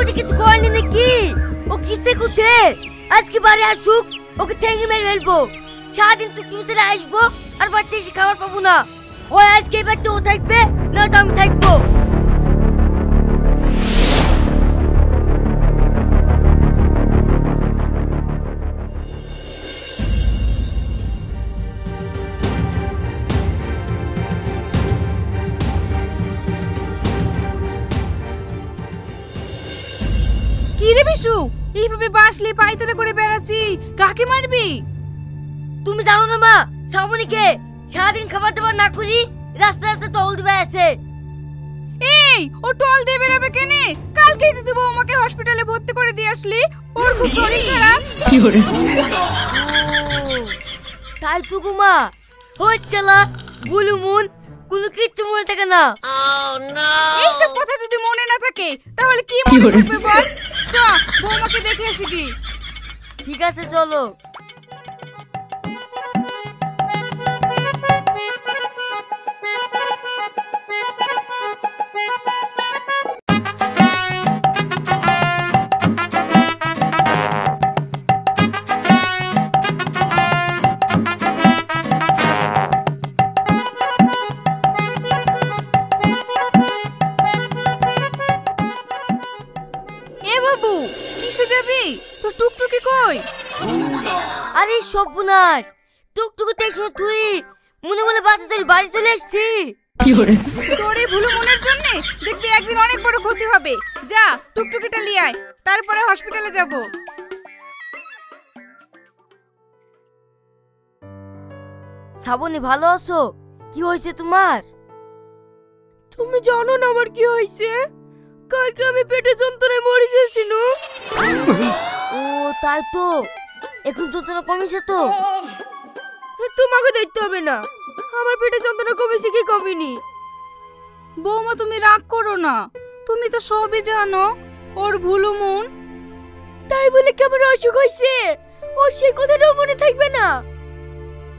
সাথে কিছু করেনি নাকি? ও কিসে কুঠে? আজকে বাড়ি আসুক, ওকে ঠেঙে মেরে ফেলবো। সারাদিন টুকটুকি ছেড়ে আসবো আর বাড়িতে এসে খাবার পাবো না। ওই আজকে এবার তো ও থাকবে, না তো আমি থাকবো। কি রে বিশু, এইভাবে বাসলি পায়তারা করে বেড়াচ্ছি, কাকে মারবি? তুমি জানো না মা, শ্রাবণীকে সারাদিন খাবার দাবার না করি রাস্তা রাস্তা টল দিবে আছে। এই ও টল দিয়ে বেরাবে কেনে? কালকেই তো তুই আমাকে হসপিটালে ভর্তি করে দিয়ে আসলি, ওর খুব শরীর খারাপ। কি করে? তাই তো গো মা, হচ্ছে না বুলু মুন, কোনো কিচ্ছু মনে থাকে না। এইসব কথা যদি মনে না থাকে তাহলে কি মনে থাকবে বল? চ বৌমাকে দেখে আসি কি। ঠিক আছে চলো। তোর টুকটুকি কই? আরে সর্বনাশ, টুকটুকি দেখছো তুই? মনে মনে বাসে তোর বাড়ি চলে আসছি। কি করে? তোর এই ভুলো মনের জন্য দেখবি একদিন অনেক বড় ক্ষতি হবে। যা টুকটুকিটা নিয়ে আয়, তারপরে হসপিটালে যাব। শ্রাবণী ভালো আছো? কি হয়েছে তোমার? তুমি জানো না আমার কি হয়েছে? কালকে আমি পেটে যন্ত্রণায় মরে যাচ্ছিল। ও তাই তো, এখন যন্ত্রণা কমেছে তো? তোমাকে দেখতে হবে না, আমার পেটে যন্ত্রণা কমেছে কি কমেনি। বৌমা তুমি রাগ করো না, তুমি তো সবই জানো। ওর ভুলো মন, তাই বলে কেমন অসুখ হয়েছে ও সেই কথাটাও মনে থাকবে না?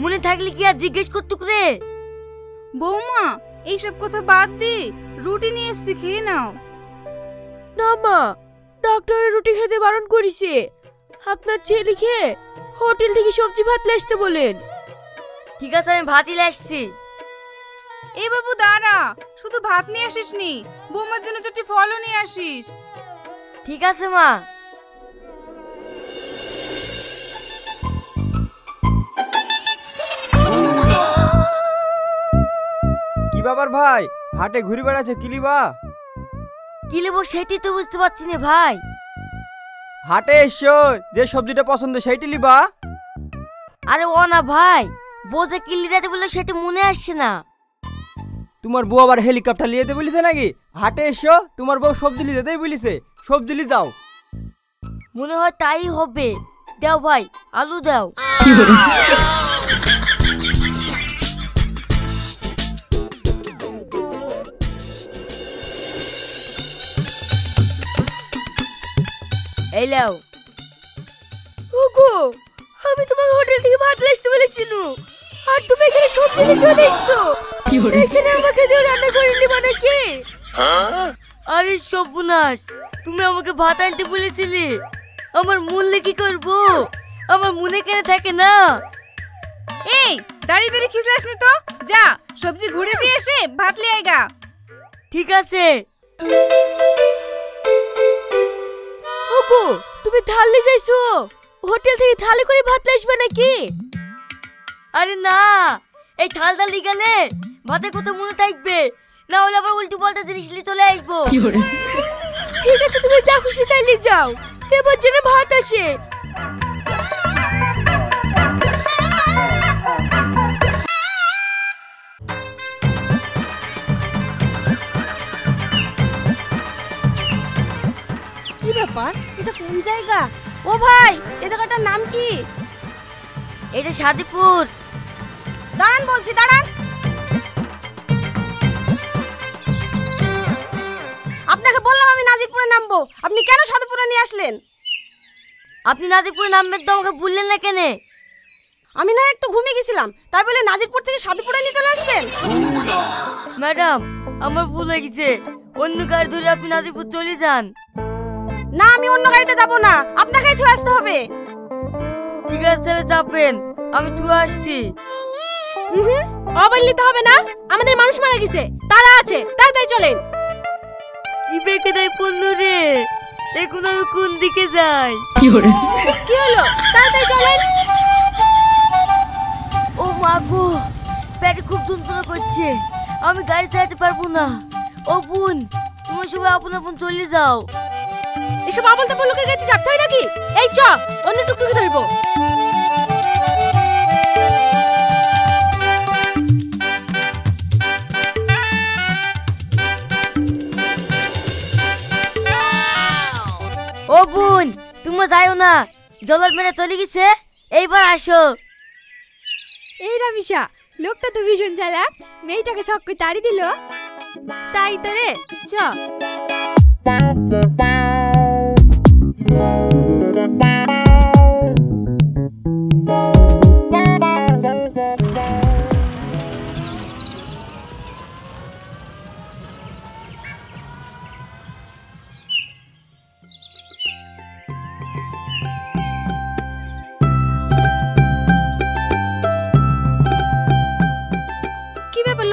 মনে থাকলে কি আর জিজ্ঞেস করতে করে? বৌমা এইসব কথা বাদ দি, রুটি নিয়ে এসে খেয়ে নাও। না মা, ডাক্তার রুটি খেতে বারণ করেছে। আপনার ছেলেকে হোটেল থেকে সবজি ভাত নিয়ে আসতে বলেন। ঠিক আছে আমি ভাতই নিয়ে আসছি। এ বাবু দাঁড়া, শুধু ভাত নিয়ে আসিস নি, বৌমার জন্য চারটি ফলও নিয়ে আসিস। ঠিক আছে মা। কি ব্যাপার ভাই, হাটে ঘুরে বেড়াচ্ছে কিলিবা? কি নেবো সেটাই তো বুঝতে পারছি না ভাই। হাটে এসছো, যে সবজিটা পছন্দ সেইটি লিবা। আরে ও না ভাই, বউ যে কিল্লি দিতে বললো সেটা মনে আসছে না। তোমার বউ আবার হেলিকপ্টার লিয়ে যেতে বলিছে নাকি? হাটে এসছো, তোমার বউ সবজি লিয়ে যেতেই বলিছে, সবজি লি যাও। মনে হয় তাই হবে। দাও ভাই, আলু দাও। কি করে? এই লাও। ওগো, আমি তোমাকে হোটেল থেকে ভাত নিয়ে আসতে বলেছিনু, আর তুমি এখানে সবজি নিয়ে চলে এসছো। কি করে? এখানে আমাকে দিয়ে রান্না করে নিবা নাকি? আরে সর্বনাশ, তুমি আমাকে ভাত আনতে বলেছিলে, আমার মূল্যে কি করবো? আমার মনে কেন থাকে না? এই দাঁড়িয়ে দাঁড়িয়ে খিসলাস নি তো, যা সবজি ঘুরে দিয়ে এসে ভাত লিয়ে আয় গা। ঠিক আছে। ওগো, তুমি থাল নিয়ে যাইছো? হোটেল থেকে থালে করে ভাত নিয়ে আসবে নাকি? আরে না, এই থালটা নিয়ে গেলে ভাতের কথা মনে থাকবে, না হলে আবার উল্টো পাল্টা জিনিস নিয়ে চলে আসবো। কি করে? ঠিক আছে, তুমি যা খুশি তাই নিয়ে যাও, এবার যেন ভাত আসে। কি ব্যাপার, এটা কোন জায়গা? ও ভাই, এই জায়গাটার নাম কি? এটা সাদিপুর। দাঁড়ান বলছি, দাঁড়ান। আপনাকে বললাম আমি নাজিরপুরে নামবো, আপনি কেন সাদিপুরে নিয়ে আসলেন? আপনি নাজিরপুরে নামবেন তো আমাকে বললেন না কেন? আমি না একটু ঘুমিয়ে গেছিলাম, তাই বলে নাজিরপুর থেকে সাদিপুরে নিয়ে চলে আসবেন? ম্যাডাম, আমার ভুল হয়ে গেছে, অন্য গাড়ি ধরে আপনি নাজিরপুর চলে যান। না আমি অন্য গাড়িতে যাব না, আপনাকেই ছুঁয়ে আসতে হবে। ঠিক আছে তাহলে চাপেন, আমি তুই আসছি। অবাইল নিতে হবে না, আমাদের মানুষ মারা গেছে, তারা আছে, তাড়াতাড়ি চলেন। কি বেঁকে দেয় পড়লো রে, এখন আমি কোন দিকে যাই? কি হলো, তাড়াতাড়ি চলেন। ও মা গো, পেটে খুব যন্ত্রণা করছে, আমি গাড়ি চালাতে পারবো না। ও বোন, তুমি সবাই আপন আপন চলে যাও। এসব আবল তাবল লোকের গাড়িতে চাপতে হয় নাকি? এই চ, অন্য টুকটুকি ধরবো। ও বোন, তুমি যাইও না, জলার মেরে চলে গেছে, এইবার আসো। এই রামিসা, লোকটা তো ভীষণ চালাক, মেয়েটাকে ছক্কই তাড়ি দিল। তাই তো রে, চ।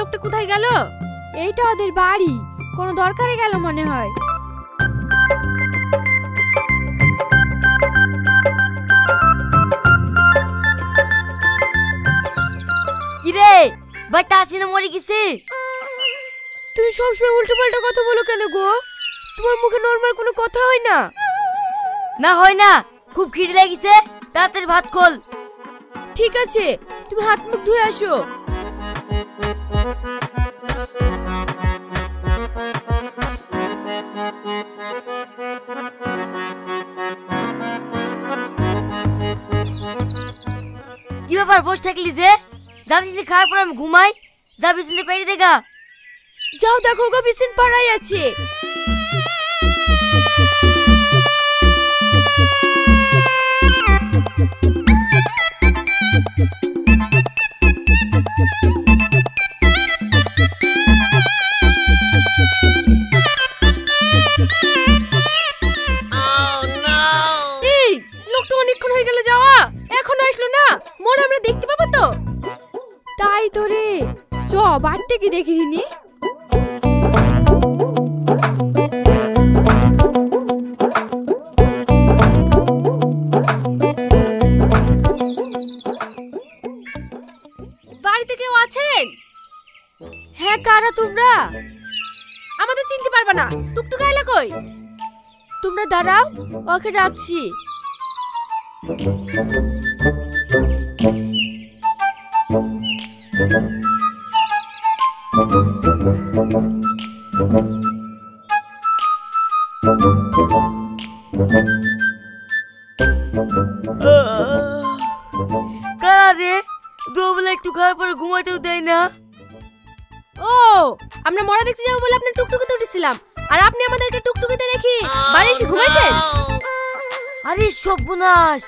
লোকটা কোথায় গেল? এইটা ওদের বাড়ি, কোনো দরকারে গেল মনে হয়। কিরে, বাড়িতে আসি না মরে গেছে? তুমি সবসময় উল্টো পাল্টা কথা বলো কেন গো? তোমার মুখে নরমাল কোনো কথা হয় না? না হয় না, খুব খিদে লেগেছে, তাড়াতাড়ি ভাত খোল। ঠিক আছে, তুমি হাত মুখ ধুয়ে আসো। কি ব্যাপার বসে থাকলি যে? জানিস না খাওয়ার পর আমি ঘুমাই, যা বিছানাতে পেরে দেখা। যাও দেখো গো, বিছান পাড়াই আছে। এই লোকটা অনেকক্ষণ হয়ে গেল যাওয়া, এখনো আসলো না, মোর আমরা দেখতে পাবো তো? তাই তো রে, চ বাড়তে কি দেখি দিনি। বাড়িতে কেউ আছেন? হ্যাঁ, কারা তোমরা? আমাদের চিনতে পারবে না, টুকটুক আইলা কই? তোমরা দাঁড়াও, ওকে ডাকছি। কারা রে? দুবেলা একটু খাওয়ার পর ঘুমাতেও দেয় না। ও, আমরা মরা দেখতে যাবো বলে আপনার টুকটুকিতে উঠেছিলাম, আর আপনি আমাদেরকে টুকটুকিতে রেখে বাড়ি এসে ঘুমাইছেন? আরে সর্বনাশ,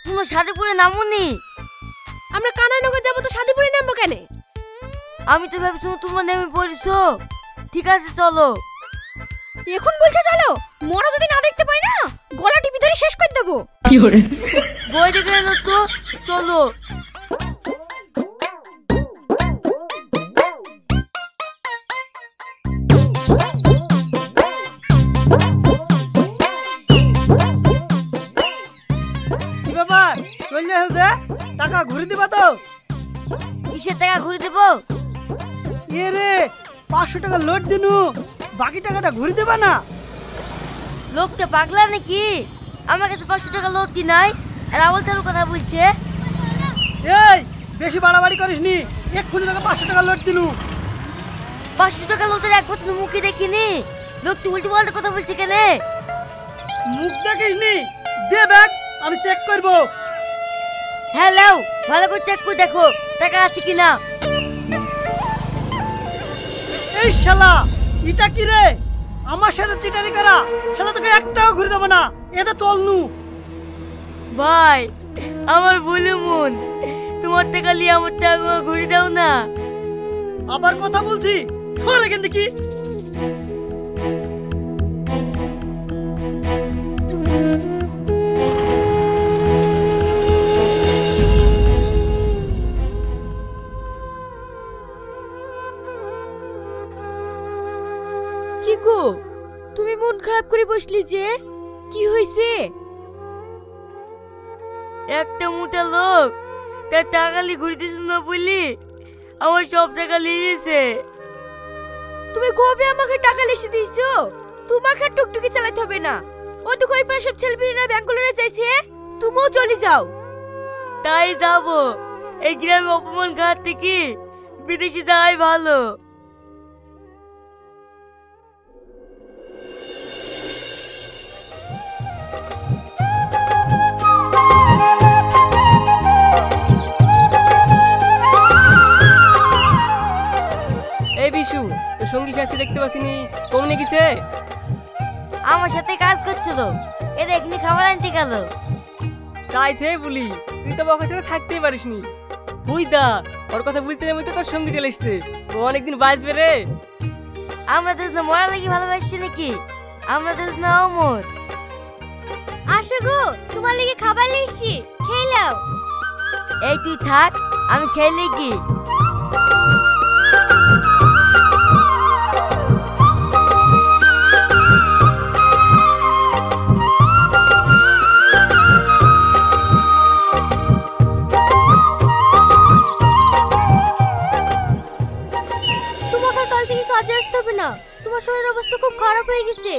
তোমার সাদেপুরে নামুনি? আমরা কানাইনগর যাবো তো সাদেপুরে নামবো কেন? আমি তো ভাবছি তোমরা নেমে পড়েছো। ঠিক আছে চলো। এখন বলছে চলো, মরা যদি না দেখতে পাই না, গলা টিপি ধরে শেষ করে দেবো। বই দেখে না তো, চলো। কি ব্যাপার, চলে যাচ্ছে? টাকা ঘুরে দিবা তো? কিসের টাকা ঘুরে দেবো? এ রে, 500 টাকা লোড দিনু, বাকি টাকাটা ঘুরে দেবা না? লোকটা পাগলা নাকি? আমার কাছে 500 টাকা লোড কি নাই, আর আবল তাবল কথা বলছে। এই বেশি বাড়াবাড়ি করিসনি, এক্ষুনি তোকে 500 টাকা লোড দিনু। 500 টাকা লোটের এক বছর মুখে দেখিনি, লোকটি উল্টো পাল্টা কথা বলছে কেন? মুখ দেখিসনি? দে ব্যাগ, আমি চেক করব। হ্যাঁ লাও, ভালো করে চেক করে দেখো টাকা আছে কিনা। এই শালা, এটা কি রে? আমার সাথে চিটারি করা, শালা তোকে একটাও ঘুরে দেবো না, এটা চল নু। ভাই, আমার ভুলে মন, তোমার টাকা নিয়ে আমার টাকা ঘুরে দাও না। আবার কথা বলছি, সর এখান থেকে। কি গো, তুমি মন খারাপ করে বসলি যে, কি হয়েছে? একটা মোটা লোক তার টাকা নিয়ে ঘুরতেছিল না বলি আমার সব টাকা নিয়েছে। তুমি কবে আমাকে টাকা লিখে দিয়েছো? তোমাকে আর টুকটুকি চালাতে হবে না। ওই তো কই পারে সব ছেলেপিলেরা ব্যাঙ্গালোরে যাইছে, তুমিও চলে যাও। তাই যাবো, এই গ্রামে অপমান খাওয়ার থেকে বিদেশে যাওয়াই ভালো। এই বিশু, তো সঙ্গী আজকে দেখতে পাসিনি, কমনে গেছে? আমার সাথে কাজ করছিল, এ দেখনি খাবার আনতে গেল। তাই থে বলি, তুই তো বকা ছাড়া থাকতেই পারিসনি। হুই দা, ওর কথা বলতে বলতে তোর সঙ্গী চলে এসছে, ও অনেকদিন বাঁচবে রে। আমরা তো না মরা লাগি ভালোবাসছি নাকি, আমরা তো না অমর। আসো গো, তোমার লাগি খাবার লিখছি, খেয়ে নাও। এই তুই থাক, আমি খেলে কি। কাজে আসতে হবে না, তোমার শরীরের অবস্থা খুব খারাপ হয়ে গেছে।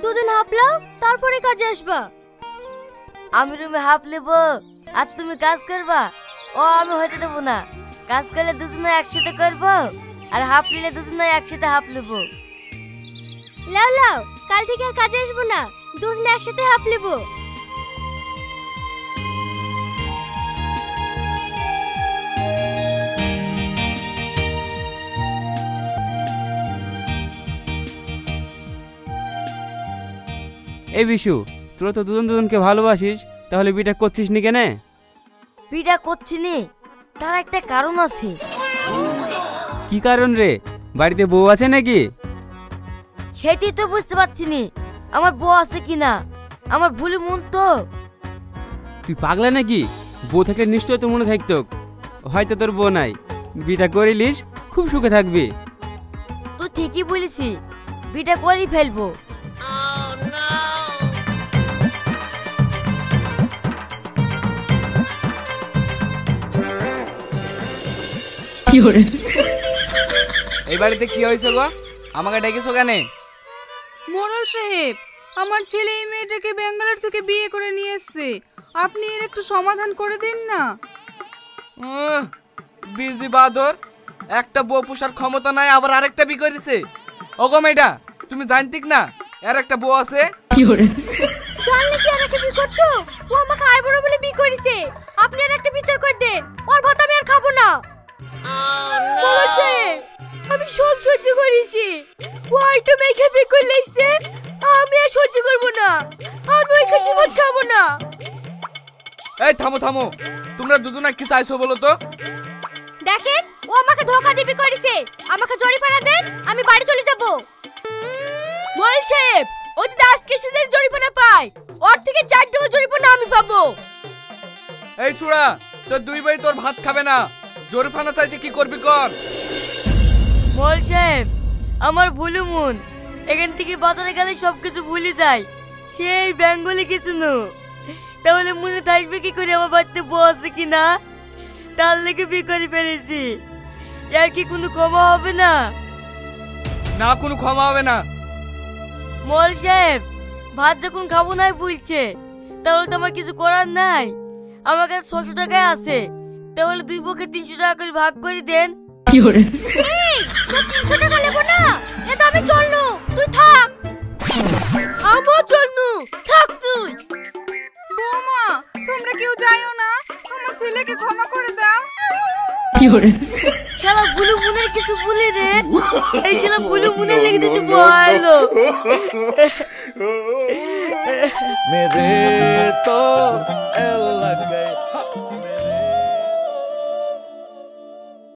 দুদিন হাঁপলাও, তারপরে কাজে আসবা। আমি রুমে হাঁপ নেবো আর তুমি কাজ করবা? ও আমি হইতে দেবো না। কাজ করলে দুজনে একসাথে করবো, আর হাঁপ নিলে দুজনে একসাথে হাঁপ নেবো। লাও লাও, কাল থেকে আর কাজে আসবো না, দুজনে একসাথে হাঁপ নেবো। এই বিশু, তোরা তো দুজন দুজনকে ভালোবাসিস, তাহলে বিটা করছিস নি কেনে? বিটা করছি নি, তার একটা কারণ আছে। কি কারণ রে? বাড়িতে বউ আছে নাকি? সেটি তো বুঝতে পারছি নি, আমার বউ আছে কিনা। আমার ভুলি মন তো। তুই পাগলা নাকি? বউ থাকলে নিশ্চয় তোর মনে থাকতো। হয়তো তোর বউ নাই, বিটা করিলিস, খুব সুখে থাকবি। তুই ঠিকই বলেছি, বিটা করেই ফেলবো। এই বাড়িতে কি হয়েছে গো? আমাকে ডেকেছো কেন? মোড়ল সাহেব, আমার ছেলে এই মেয়েটাকে ব্যাঙ্গালোর থেকে বিয়ে করে নিয়ে এসেছে, আপনি এর একটু সমাধান করে দিন না। বিজি বাদর, একটা বউ পোষার ক্ষমতা নাই, আবার আরেকটা বিয়ে করেছে। ওগো মেয়েটা, তুমি জানতিক না এর একটা বউ আছে? জানলে কি আর একটা বিয়ে করতো? ও আমাকে আইবুড়ো বলে বিয়ে করেছে। আপনি আর একটা বিচার করে দেন, ওর ভাত আমি আর খাবো না। আমি সব সহ্য করেছি, ও একটা মেয়েকে বিয়ে করে লাইছে, আমি আর সহ্য করবো না। আমি ওই খুশি ভাত খাবো না। এই থামো থামো, তোমরা দুজনে কি চাইছো বলো তো? দেখেন, ও আমাকে ধোকা দিবি করেছে, আমাকে জরিমানা দেন, আমি বাড়ি চলে যাব। মোড়ল সাহেব, ও যদি আজকে সেদিন জরিমানা পায়, ওর থেকে 4 টাকা জরিমানা আমি পাবো। এই ছুড়া, তোর দুই ভাই তোর ভাত খাবে না, জরিমানা চাইছে, কি করবি কর। মোল সাহেব, আমার ভুলু মন, এখান থেকে বাজারে গেলে সবকিছু ভুলে যায়। সেই বেঙ্গলি কিছু নো, তাহলে মনে থাকবে কি করে আমার বাড়িতে বউ আছে কিনা? তার লেগে বিয়ে করে ফেলেছি, এর কি কোনো ক্ষমা হবে না? না, কোনো ক্ষমা হবে না। মোল সাহেব, ভাত যখন খাবো নাই বলছে, তাহলে তো আমার কিছু করার নাই। আমার কাছে 600 টাকায় আছে, তাহলে দুই পক্ষে 300 টাকা করে ভাগ করে দেন। এই, তোর 300 টাকা নেবো না, এ তো আমি চলনু, তুই থাক। আমার চলনু, থাক তুই। বৌমা, তোমরা কেউ যাইও না, আমার ছেলেকে ক্ষমা করে দাও। শালা ভুলু মুনের কিছু বলি রে, এই শালা ভুলু মুনের লেগে দিতে বলো। मेरे तो लग गया